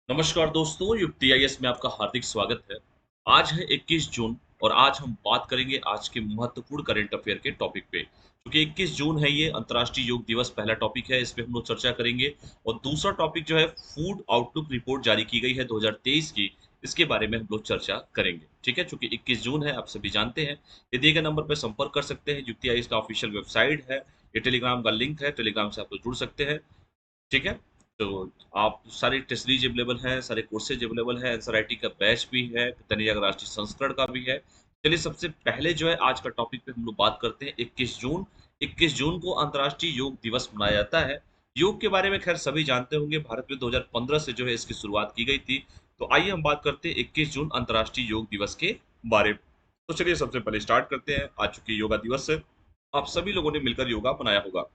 नमस्कार दोस्तों, युक्ति आईएएस में आपका हार्दिक स्वागत है। आज है 21 जून और आज हम बात करेंगे आज के महत्वपूर्ण करंट अफेयर के टॉपिक पे। क्योंकि 21 जून है ये अंतर्राष्ट्रीय योग दिवस पहला टॉपिक है, इस पे हम लोग चर्चा करेंगे। और दूसरा टॉपिक जो है फूड आउटलुक रिपोर्ट जारी की गई है 2023 की, इसके बारे में हम लोग चर्चा करेंगे। ठीक है, चूंकि 21 जून है आप सभी जानते हैं। ये दिए गए नंबर पर संपर्क कर सकते हैं, युक्ति आईएएस का ऑफिशियल वेबसाइट है, ये टेलीग्राम का लिंक है, टेलीग्राम से आप लोग जुड़ सकते हैं। ठीक है? तो आप सारी टेस्ट सीरीज अवेलेबल हैं, सारे कोर्सेज अवेलेबल हैं, एनसीईआरटी का बैच भी है, दैनिक जागरण राष्ट्रीय संस्करण का भी है। चलिए सबसे पहले जो है आज का टॉपिक पे हम लोग बात करते हैं 21 जून। 21 जून को अंतर्राष्ट्रीय योग दिवस मनाया जाता है। योग के बारे में खैर सभी जानते होंगे, भारत में 2015 से जो है इसकी शुरुआत की गई थी। तो आइए हम बात करते हैं 21 जून अंतर्राष्ट्रीय योग दिवस के बारे में। तो चलिए सबसे पहले स्टार्ट करते हैं। आज चूंकि योगा दिवस है, आप सभी लोगों ने मिलकर योगा बनाया होगा।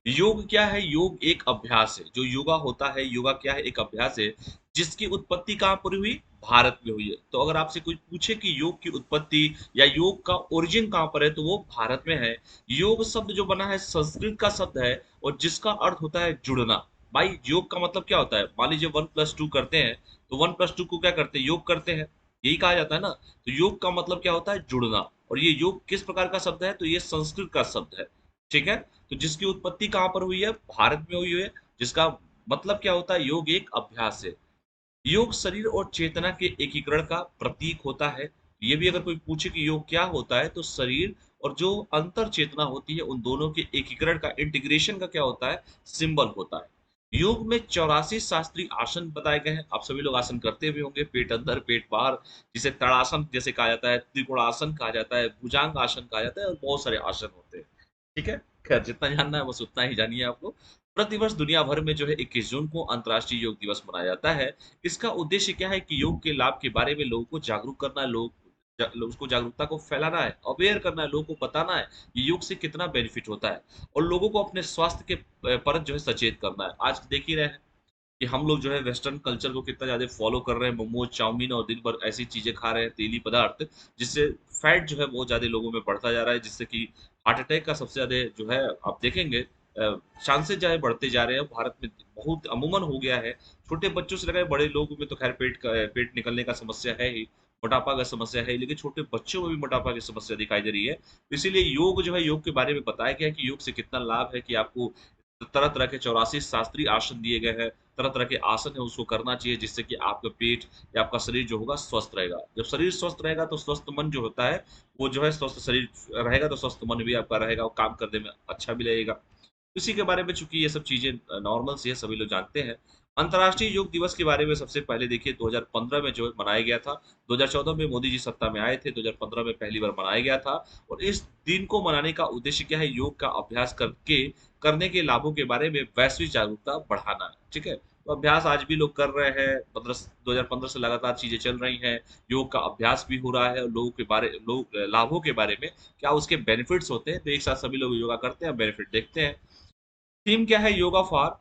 योग क्या है? योग एक अभ्यास है। जो योगा होता है, योगा क्या है? एक अभ्यास है जिसकी उत्पत्ति कहाँ पर हुई? भारत में हुई है। तो अगर आपसे कोई पूछे कि योग की उत्पत्ति या योग का ओरिजिन कहाँ पर है, तो वो भारत में है। योग शब्द जो बना है संस्कृत का शब्द है और जिसका अर्थ होता है जुड़ना। भाई योग का मतलब क्या होता है? मान लीजिए 1+2 करते हैं, तो 1+2 को क्या करते हैं? योग करते हैं। यही कहा जाता है ना। तो योग का मतलब क्या होता है? जुड़ना। और ये योग किस प्रकार का शब्द है? तो ये संस्कृत का शब्द है। ठीक है। तो जिसकी उत्पत्ति कहाँ पर हुई है? भारत में हुई है। जिसका मतलब क्या होता है? योग एक अभ्यास है। योग शरीर और चेतना के एकीकरण का प्रतीक होता है। ये भी अगर कोई पूछे कि योग क्या होता है, तो शरीर और जो अंतर चेतना होती है उन दोनों के एकीकरण का, इंटीग्रेशन का क्या होता है? सिंबल होता है। योग में 84 शास्त्रीय आसन बताए गए हैं। आप सभी लोग आसन करते भी होंगे, पेट अंदर पेट बाहर, जिसे तड़ासन जैसे कहा जाता है, त्रिकोणासन कहा जाता है, भुजांग आसन कहा जाता है, और बहुत सारे आसन होते हैं। ठीक है। खैर जितना जानना है बस उतना ही जानिए आप लोग। प्रतिवर्ष दुनिया भर में जो है 21 जून को अंतर्राष्ट्रीय योग दिवस मनाया जाता है। इसका उद्देश्य क्या है? कि योग के लाभ के बारे में लोगों को जागरूक करना है, उसको जागरूकता को फैलाना है, अवेयर करना है, लोगों को बताना है कि योग से कितना बेनिफिट होता है, और लोगों को अपने स्वास्थ्य के परत जो है सचेत करना है। आज देख ही रहे हैं कि हम लोग जो है वेस्टर्न कल्चर को कितना ज़्यादा फॉलो कर रहे हैं, मोमोज, चाउमीन, और दिन भर ऐसी चीज़ें खा रहे हैं, तेली पदार्थ, जिससे फैट जो है बहुत ज़्यादा लोगों में बढ़ता जा रहा है, जिससे कि हार्ट अटैक का सबसे ज़्यादा जो है आप देखेंगे चांसेस जो है बढ़ते जा रहे हैं। भारत में बहुत अमूमन हो गया है। छोटे बच्चों से लगाए बड़े लोगों में तो खैर पेट निकलने का समस्या है ही, मोटापा का समस्या है, लेकिन छोटे बच्चों में भी मोटापा की समस्या दिखाई दे रही है। तो इसीलिए योग जो है, योग के बारे में बताया गया है कि योग से कितना लाभ है, कि आपको तरह तरह के 84 शास्त्रीय आसन दिए गए हैं। तरह तरह के आसन है उसको करना चाहिए, जिससे कि आपका पेट या आपका शरीर जो होगा स्वस्थ रहेगा। जब शरीर स्वस्थ रहेगा तो स्वस्थ मन जो होता है, वो जो है स्वस्थ शरीर रहेगा तो स्वस्थ मन भी आपका रहेगा, वो काम करने में अच्छा भी लगेगा। इसी के बारे में चूंकि ये सब चीजें नॉर्मल सी है, सभी लोग जानते हैं। अंतर्राष्ट्रीय योग दिवस के बारे में सबसे पहले देखिए 2015 में जो मनाया गया था। 2014 में मोदी जी सत्ता में आए थे, 2015 में पहली बार मनाया गया था। और इस दिन को मनाने का उद्देश्य क्या है? योग का अभ्यास करके करने के लाभों के बारे में वैश्विक जागरूकता बढ़ाना है। ठीक है। तो अभ्यास आज भी लोग कर रहे हैं, 2015 से लगातार चीजें चल रही हैं। योग का अभ्यास भी हो रहा है, और लोग लाभों के बारे में, क्या उसके बेनिफिट्स होते हैं, तो एक साथ सभी लोग योगा करते हैं, बेनिफिट देखते हैं। थीम क्या है? योगा फॉर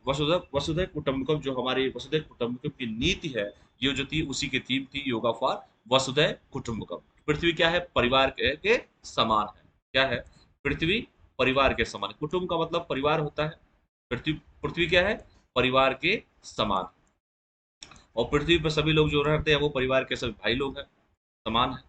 वसुधैव वसुधैव कुटुंबकम। जो हमारी वसुधैव कुटुंबकम की नीति है, ये जो थी उसी की थीम थी, योगा फॉर वसुधैव कुटुंबकम। पृथ्वी क्या है? परिवार के समान है। क्या है? पृथ्वी परिवार के समान। कुटुंब का मतलब परिवार होता है। पृथ्वी पृथ्वी क्या है? परिवार के समान। और पृथ्वी पर सभी लोग जो रहते हैं वो परिवार के सभी भाई लोग हैं, समान है।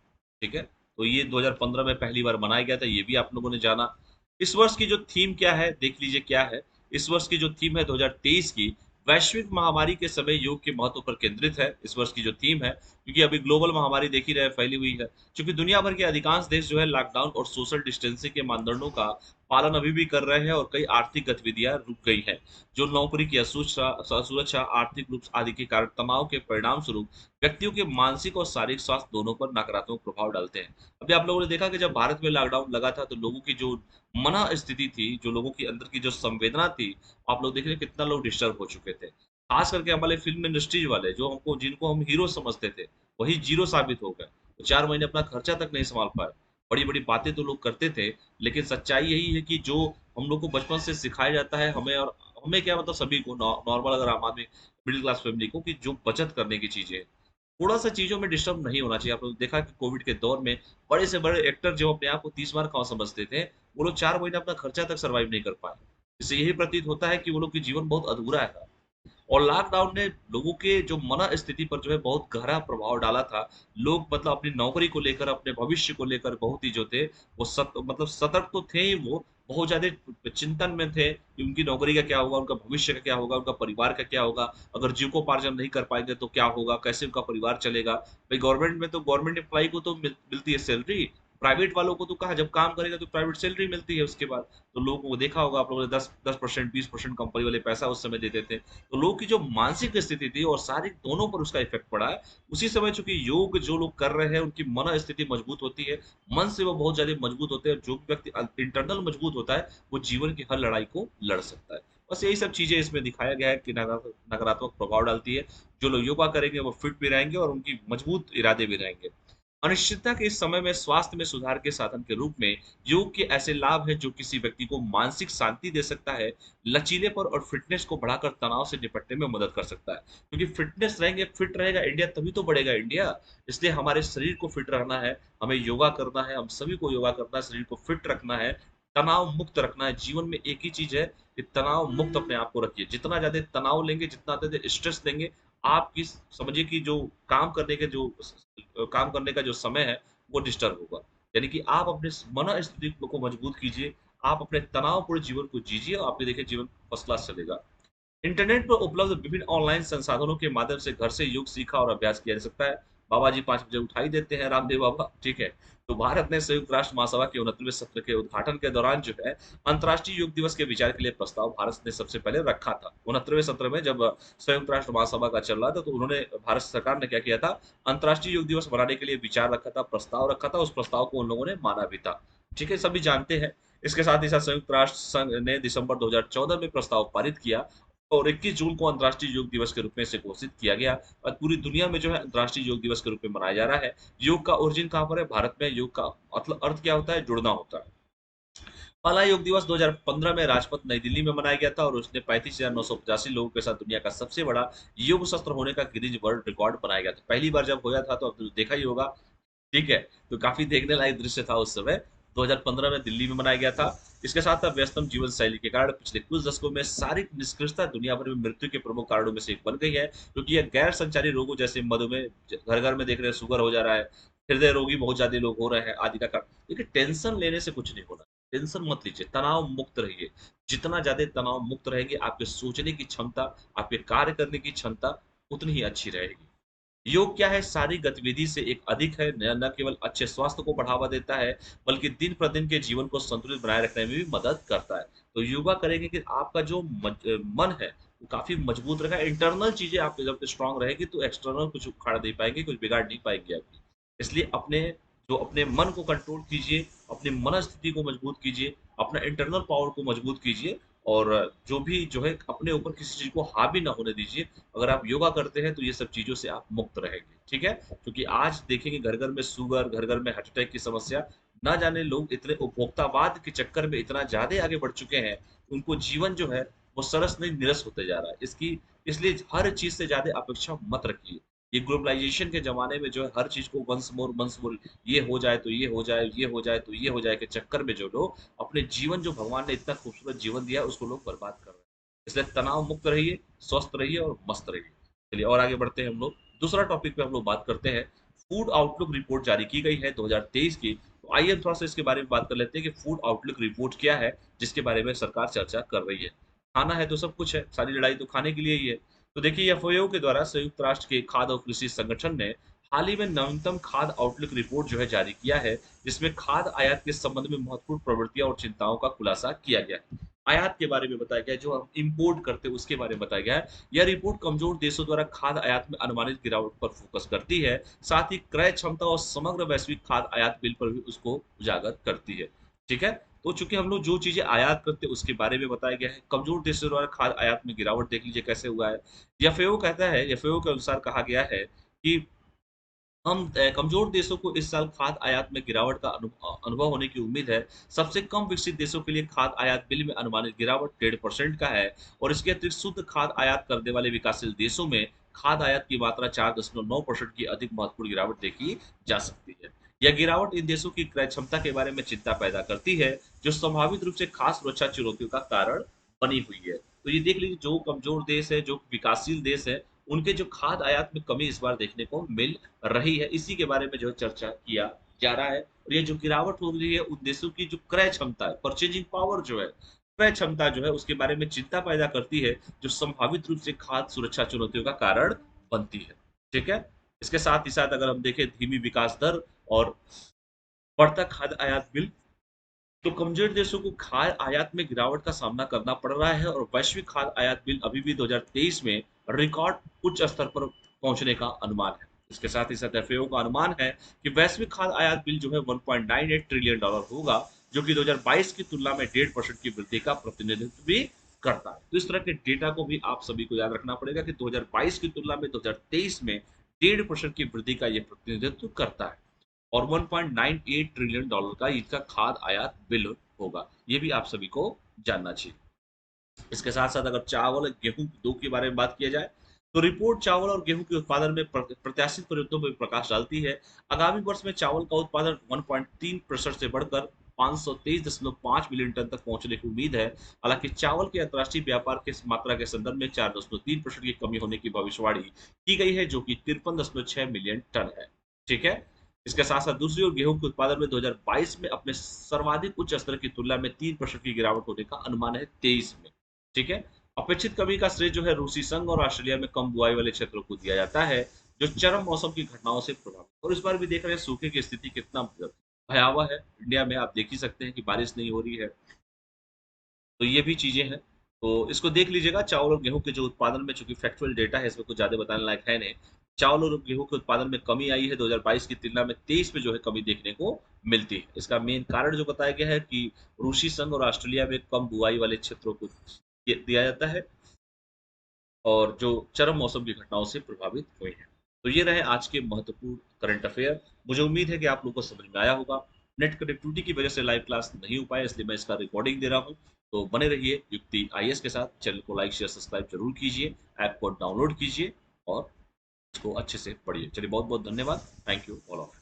ठीक है। तो ये 2015 में पहली बार मनाया गया था, ये भी आप लोगों ने जाना। इस वर्ष की जो थीम क्या है, देख लीजिए क्या है। इस वर्ष की जो थीम है 2023 की, वैश्विक महामारी के समय योग के महत्व पर केंद्रित है। इस वर्ष की जो थीम है, क्योंकि अभी ग्लोबल महामारी देख ही रहे फैली हुई है। क्योंकि दुनिया भर के अधिकांश देश जो है लॉकडाउन और सोशल डिस्टेंसिंग के मानदंडों का पालन अभी भी कर रहे हैं, और कई आर्थिक गतिविधियां रुक गई हैं। जो नौकरी की असुरक्षा, आर्थिक रूप आदि के कारण तनाव के परिणाम स्वरूप व्यक्तियों के मानसिक और शारीरिक स्वास्थ्य दोनों पर नकारात्मक प्रभाव डालते हैं। अभी आप लोगों ने देखा कि जब भारत में लॉकडाउन लगा था, तो लोगों की जो मना स्थिति थी, जो लोगों की अंदर की जो संवेदना थी, आप लोग देख रहे हैं कितना लोग डिस्टर्ब हो चुके थे। खास करके हमारे फिल्म इंडस्ट्रीज वाले, जो जिनको हम हीरो समझते थे, वही जीरो साबित हो गए। तो 4 महीने अपना खर्चा तक नहीं संभाल पाए। बड़ी बड़ी बातें तो लोग करते थे, लेकिन सच्चाई यही है कि जो हम लोग को बचपन से सिखाया जाता है, हमें और हमें क्या मतलब सभी को, नॉर्मल अगर आम आदमी, मिडिल क्लास फैमिली को, कि जो बचत करने की चीजें हैं, थोड़ा सा चीजों में डिस्टर्ब नहीं होना चाहिए। आप लोग देखा कि कोविड के दौर में बड़े से बड़े एक्टर जो अपने आप को 30 बार कहाँ समझते थे, वो लोग 4 महीने अपना खर्चा तक सर्वाइव नहीं कर पाए। इससे यही प्रतीत होता है कि वो लोग की जीवन बहुत अधूरा है। और लॉकडाउन ने लोगों के जो मनःस्थिति पर जो है बहुत गहरा प्रभाव डाला था। लोग मतलब अपनी नौकरी को लेकर, अपने भविष्य को लेकर बहुत ही जो थे वो मतलब सतर्क तो थे ही वो, बहुत ज़्यादा चिंतन में थे कि उनकी नौकरी का क्या होगा, उनका भविष्य का क्या होगा, उनका परिवार का क्या होगा? अगर जीविकोपार्जन नहीं कर पाएँगे तो क्या होगा? कैसे उनका परिवार चलेगा? भई गवर्नमेंट में तो गवर्नमेंट एम्प्लॉयी को तो मिलती है सैलरी, प्राइवेट वालों को तो कहाँ जब काम करेगा तो प्राइवेट सैलरी मिलती है उसके बाद। तो लोगों को देखा होगा आप लोगों ने 10% 20% कंपनी वाले पैसा उस समय देते थे। तो लोगों की जो मानसिक स्थिति थी और शारीरिक दोनों पर उसका इफ़ेक्ट पड़ा है। उसी समय चूँकि योग जो लोग कर रहे हैं उनकी मनःस्थिति मजबूत होती है, मन से वो बहुत ज़्यादा मजबूत होते हैं और जो भी व्यक्ति इंटरनल मजबूत होता है, वो जीवन की हर लड़ाई को लड़ सकता है। बस यही सब चीज़ें इसमें दिखाया गया है कि नकारात्मक प्रभाव डालती है। जो लोग योगा करेंगे वो फिट भी रहेंगे और उनकी मजबूत इरादे भी रहेंगे। अनिश्चितता के इस समय में स्वास्थ्य में सुधार के साधन के रूप में योग के ऐसे लाभ हैं जो किसी व्यक्ति को मानसिक शांति दे सकता है, लचीलेपन और फिटनेस को बढ़ाकर तनाव से निपटने में मदद कर सकता है। क्योंकि फिटनेस रहेंगे, फिट रहेगा इंडिया तभी तो बढ़ेगा इंडिया। इसलिए हमारे शरीर को फिट रहना है, हमें योगा करना है, हम सभी को योगा करना है, शरीर को फिट रखना है, तनाव मुक्त रखना है। जीवन में एक ही चीज़ है कि तनाव मुक्त अपने आप को रखिए। जितना ज़्यादा तनाव लेंगे, जितना ज़्यादा स्ट्रेस लेंगे, आपकी समझिए कि जो काम करने के जो काम करने का जो समय है, वो डिस्टर्ब होगा। यानी कि आप अपने मनःस्थिति को मजबूत कीजिए, आप अपने तनावपूर्ण जीवन को जीजिए और आपने देखिए जीवन फर्स्ट क्लास चलेगा। इंटरनेट पर उपलब्ध विभिन्न ऑनलाइन संसाधनों के माध्यम से घर से योग सीखा और अभ्यास किया जा सकता है। बाबा जी 5 बजे उठा ही देते हैं रामदेव बाबा, ठीक है? तो भारत ने संयुक्त राष्ट्र महासभा के 69वें सत्र के उद्घाटन के दौरान जो है, अंतर्राष्ट्रीय योग दिवस के विचार के लिए प्रस्ताव भारत ने सबसे पहले रखा था। 69वें सत्र में जब संयुक्त राष्ट्र महासभा का चल रहा था, तो उन्होंने भारत सरकार ने क्या किया था, अंतर्राष्ट्रीय योग दिवस मनाने के लिए विचार रखा था, प्रस्ताव रखा था, उस प्रस्ताव को उन लोगों ने माना भी था। ठीक है? सभी जानते हैं। इसके साथ ही साथ संयुक्त राष्ट्र संघ ने दिसंबर 2014 में प्रस्ताव पारित किया और 21 जून को अंतर्राष्ट्रीय योग दिवस के रूप में इसे घोषित किया गया और पूरी दुनिया में जो है अंतर्राष्ट्रीय योग दिवस के रूप में मनाया जा रहा है। योग का ओरिजिन कहाँ पर है? भारत में योग का मतलब अर्थ क्या होता है? जुड़ना होता है। पहला योग दिवस 2015 में राजपथ नई दिल्ली में मनाया गया था और उसने 35,985 लोगों के साथ दुनिया का सबसे बड़ा योग सत्र होने का गिनीज वर्ल्ड रिकॉर्ड बनाया गया था। पहली बार जब होया था तो अब तो देखा ही होगा, ठीक है? तो काफ़ी देखने लायक दृश्य था उस समय। 2015 में दिल्ली में मनाया गया था। इसके साथ साथ व्यस्तम जीवन शैली के कारण पिछले कुछ दशकों में शारीरिक निष्क्रियता दुनिया भर में मृत्यु के प्रमुख कारणों में से एक बन गई है, क्योंकि यह गैर संचारी रोगों जैसे मधुमेह, घर-घर में देख रहे हैं शुगर हो जा रहा है, हृदय रोगी बहुत ज़्यादा लोग हो रहे हैं आदि का कारण। देखिए टेंशन लेने से कुछ नहीं होना, टेंशन मत लीजिए, तनाव मुक्त रहिए। जितना ज़्यादा तनाव मुक्त रहेंगे, आपके सोचने की क्षमता, आपके कार्य करने की क्षमता उतनी ही अच्छी रहेगी। योग क्या है? शारीरिक गतिविधि से एक अधिक है, न केवल अच्छे स्वास्थ्य को बढ़ावा देता है, बल्कि दिन प्रतिदिन के जीवन को संतुलित बनाए रखने में भी मदद करता है। तो योगा करेंगे कि आपका जो मन है, वो काफ़ी मजबूत रहेगा। इंटरनल चीज़ें आपकी जब स्ट्रॉन्ग रहेगी, तो एक्सटर्नल कुछ उखाड़ नहीं पाएँगे, कुछ बिगाड़ नहीं पाएँगे आपकी। इसलिए अपने मन को कंट्रोल कीजिए, अपनी मनःस्थिति को मजबूत कीजिए, अपना इंटरनल पावर को मजबूत कीजिए और जो भी जो है अपने ऊपर किसी चीज़ को हावी ना होने दीजिए। अगर आप योगा करते हैं तो ये सब चीज़ों से आप मुक्त रहेंगे, ठीक है? क्योंकि आज देखेंगे घर-घर में शुगर, घर-घर में हार्ट अटैक की समस्या, ना जाने लोग इतने उपभोक्तावाद के चक्कर में इतना ज़्यादा आगे बढ़ चुके हैं, उनको जीवन जो है वो सरस नहीं निरस होते जा रहा है। इसलिए हर चीज़ से ज़्यादा अपेक्षा मत रखिए। ये ग्लोबलाइज़ेशन के ज़माने में जो है हर चीज़ को वन्स मोर ये हो जाए तो ये हो जाए, ये हो जाए तो ये हो जाए के चक्कर में जो लोग अपने जीवन जो भगवान ने इतना खूबसूरत जीवन दिया है उसको लोग बर्बाद कर रहे हैं। इसलिए तनाव मुक्त रहिए, स्वस्थ रहिए और मस्त रहिए। चलिए और आगे बढ़ते हैं हम लोग। दूसरा टॉपिक पे हम लोग बात करते हैं। फूड आउटलुक रिपोर्ट जारी की गई है 2023 की। तो आइए हम थोड़ा-सा इसके बारे में बात कर लेते हैं कि फूड आउटलुक रिपोर्ट क्या है, जिसके बारे में सरकार चर्चा कर रही है। खाना है तो सब कुछ है, सारी लड़ाई तो खाने के लिए ही है। तो देखिए एफएओ के द्वारा संयुक्त राष्ट्र के खाद्य और कृषि संगठन ने हाल ही में नवीनतम खाद्य आउटलुक रिपोर्ट जो है जारी किया है, जिसमें खाद्य आयात के संबंध में महत्वपूर्ण प्रवृत्तियां और चिंताओं का खुलासा किया गया है। आयात के बारे में बताया गया है, जो हम इम्पोर्ट करते हैं उसके बारे में बताया गया है। यह रिपोर्ट कमजोर देशों द्वारा खाद्य आयात में अनुमानित गिरावट पर फोकस करती है, साथ ही क्रय क्षमता और समग्र वैश्विक खाद्य आयात बिल पर भी उसको उजागर करती है। ठीक है? तो चूंकि हम लोग जो चीजें आयात करते हैं उसके बारे में बताया गया है, कमजोर देशों द्वारा खाद्य आयात में गिरावट देख लीजिए कैसे हुआ है। एफएओ कहता है, एफएओ के अनुसार कहा गया है कि कमजोर देशों को इस साल खाद्य आयात में गिरावट का अनुभव होने की उम्मीद है। सबसे कम विकसित देशों के लिए खाद्य आयात बिल में अनुमानित गिरावट 1.5% का है और इसके अतिरिक्त शुद्ध खाद्य आयात करने वाले विकासशील देशों में खाद्य आयात की मात्रा 4.9% की अधिक महत्वपूर्ण गिरावट देखी जा सकती है। यह गिरावट इन देशों की क्रय क्षमता के बारे में चिंता पैदा करती है, जो संभावित रूप से खास सुरक्षा चुनौतियों का कारण बनी हुई है। तो ये देख लीजिए जो कमजोर देश है, जो विकासशील देश है, उनके जो खाद्य आयात में कमी इस बार देखने को मिल रही है। इसी के बारे में जो है चर्चा किया जा रहा है और ये जो गिरावट हो रही है उन देशों की जो क्रय क्षमता है, परचेजिंग पावर जो है, क्रय क्षमता जो है उसके बारे में चिंता पैदा करती है, जो संभावित रूप से खाद्य सुरक्षा चुनौतियों का कारण बनती है। ठीक है? इसके साथ ही साथ अगर हम देखें धीमी विकास दर और बढ़ता खाद्य आयात बिल, तो कमजोर देशों को खाद्य आयात में गिरावट का सामना करना पड़ रहा है और वैश्विक खाद्य आयात बिल अभी भी 2023 में रिकॉर्ड उच्च स्तर पर पहुंचने का अनुमान है। इसके साथ ही साथ एफएओ का अनुमान है कि वैश्विक खाद्य आयात बिल जो है 1.98 ट्रिलियन डॉलर होगा, जो कि 2022 की तुलना में 1.5% की वृद्धि का प्रतिनिधित्व भी करता है। तो इस तरह के डेटा को भी आप सभी को याद रखना पड़ेगा कि 2022 की तुलना में 2023 में 1.5% की वृद्धि का यह प्रतिनिधित्व करता है और 1.98 ट्रिलियन डॉलर का इसका खाद्य आयात बिल होगा। ये भी आप सभी को जानना चाहिए। इसके साथ साथ अगर चावल और गेहूं दो के बारे में बात किया जाए, तो रिपोर्ट चावल और गेहूं के उत्पादन में प्रत्याशित परिवर्तनों पर प्रकाश डालती है। आगामी वर्ष में चावल का उत्पादन 1.3% से बढ़कर 523.5 मिलियन टन तक पहुंचने की उम्मीद है। हालांकि चावल के अंतर्राष्ट्रीय व्यापार के मात्रा के संदर्भ में 4.3% की कमी होने की भविष्यवाणी की गई है, जो कि 53.6 मिलियन टन है। ठीक है? इसके साथ साथ दूसरी ओर गेहूं के उत्पादन में 2022 में अपने सर्वाधिक उच्च स्तर की तुलना में 3% की गिरावट होने का अनुमान है 23 में। ठीक है? अपेक्षित कमी का श्रेय जो है रूसी संघ और ऑस्ट्रेलिया में कम बुआई वाले क्षेत्रों को दिया जाता है, जो चरम मौसम की घटनाओं से प्रभावित। और इस बार भी देख रहे हैं सूखे की स्थिति कितना भयावह है। इंडिया में आप देख ही सकते हैं कि बारिश नहीं हो रही है। तो ये भी चीजें हैं। तो इसको देख लीजिएगा, चावल और गेहूं के जो उत्पादन में, चूंकि फैक्चुअल डेटा है इसमें कुछ ज्यादा बताने लायक है नहीं। चावल और गेहूं के उत्पादन में कमी आई है 2022 की तुलना में 23 में जो है कमी देखने को मिलती है। इसका मेन कारण जो बताया गया है कि रूसी संघ और ऑस्ट्रेलिया में कम बुआई वाले क्षेत्रों को दिया जाता है और जो चरम मौसम की घटनाओं से प्रभावित हुए हैं। तो ये रहे आज के महत्वपूर्ण करंट अफेयर। मुझे उम्मीद है कि आप लोगों को समझ में आया होगा। नेट कनेक्टिविटी की वजह से लाइव क्लास नहीं हो पाया, इसलिए मैं इसका रिकॉर्डिंग दे रहा हूँ। तो बने रहिए युक्ति आईएएस के साथ। चैनल को लाइक शेयर सब्सक्राइब जरूर कीजिए, ऐप को डाउनलोड कीजिए और इसको अच्छे से पढ़िए। चलिए, बहुत बहुत धन्यवाद। Thank you all of